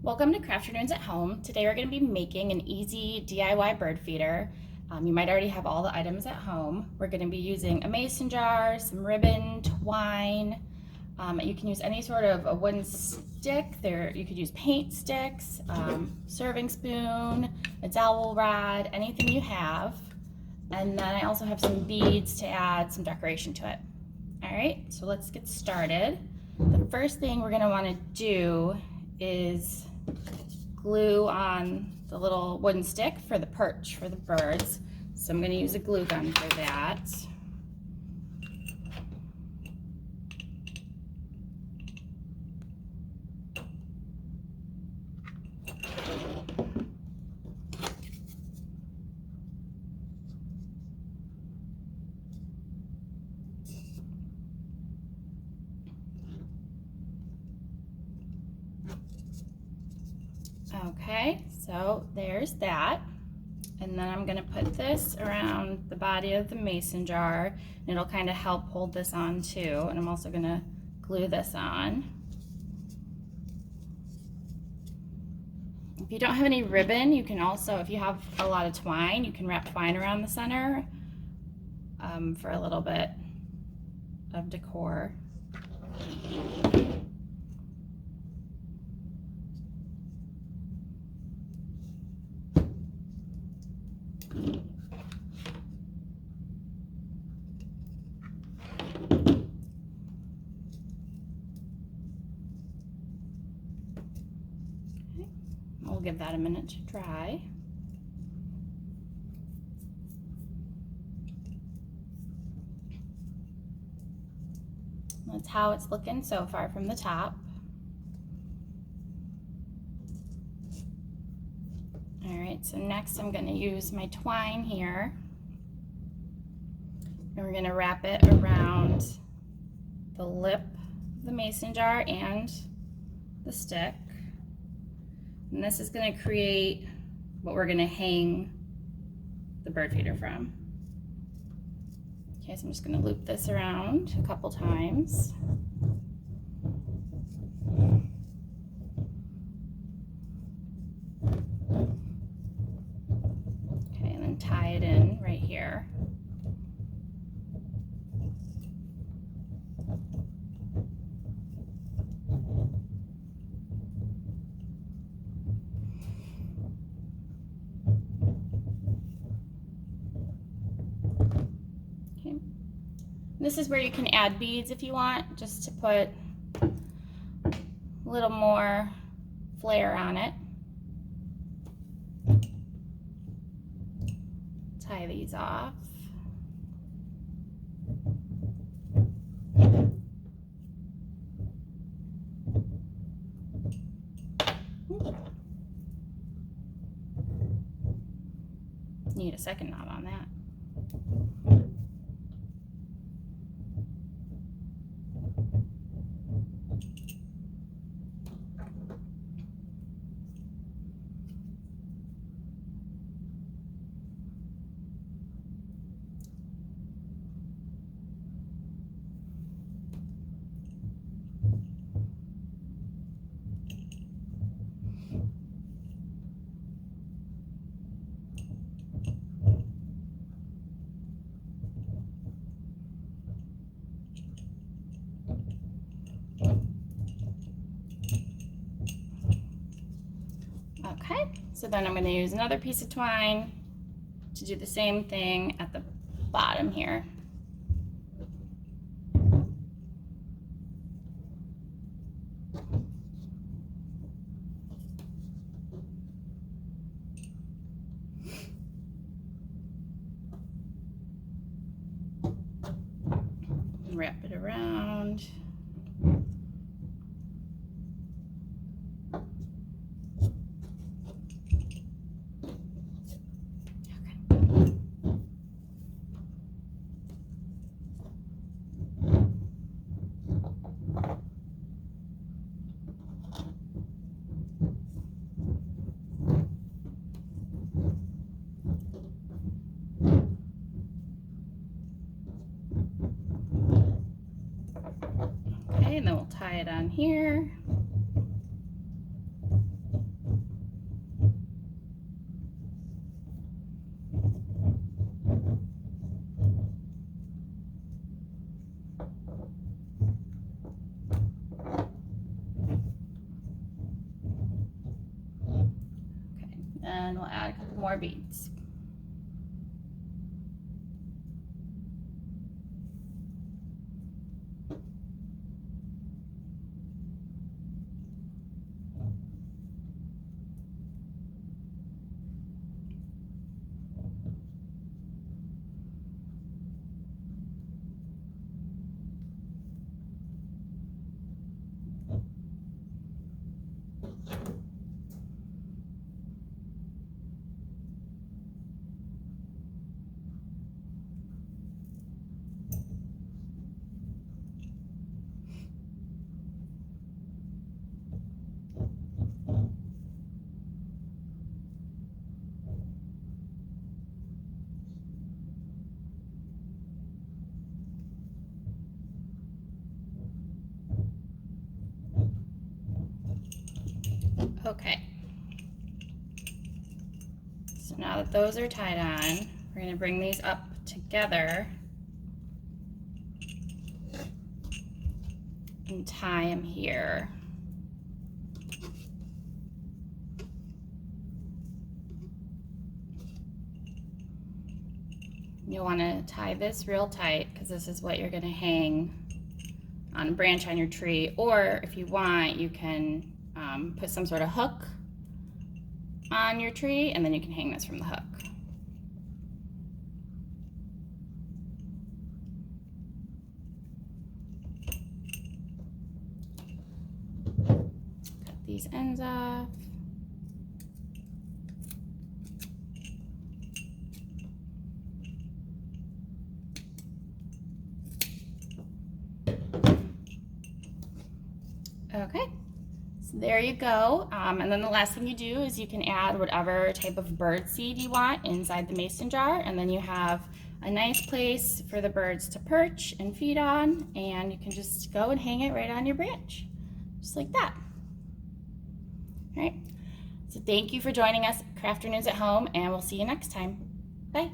Welcome to Crafternoons at Home. Today we're going to be making an easy DIY bird feeder. You might already have all the items at home. We're going to be using a mason jar, some ribbon, twine. You can use any sort of a wooden stick. You could use paint sticks, serving spoon, a dowel rod, anything you have. And then I also have some beads to add some decoration to it. All right, so let's get started. The first thing we're going to want to do is glue on the little wooden stick for the perch for the birds. So I'm going to use a glue gun for that. Okay, so there's that. And then I'm going to put this around the body of the mason jar, and it'll kind of help hold this on too. And I'm also going to glue this on. If you don't have any ribbon, you can also, if you have a lot of twine, you can wrap twine around the center for a little bit of decor. We'll give that a minute to dry. That's how it's looking so far from the top. All right, so next I'm going to use my twine here, and we're going to wrap it around the lip of the mason jar and the stick. And this is going to create what we're going to hang the bird feeder from. Okay, so I'm just going to loop this around a couple times. Okay, and then tie it in right here. This is where you can add beads if you want, just to put a little more flair on it. Tie these off. Need a second knot on that. Okay, so then I'm going to use another piece of twine to do the same thing at the bottom here. Wrap it around. Okay, and then we'll tie it on here. then we'll add a couple more beads. Okay, so now that those are tied on, we're going to bring these up together and tie them here. You'll want to tie this real tight because this is what you're going to hang on a branch on your tree, or if you want, you can put some sort of hook on your tree and then you can hang this from the hook. Cut these ends off. Okay. So there you go. And then the last thing you do is you can add whatever type of bird seed you want inside the mason jar, and then you have a nice place for the birds to perch and feed on, and you can just go and hang it right on your branch, just like that. All right. So thank you for joining us at Crafternoons at Home, and we'll see you next time. Bye.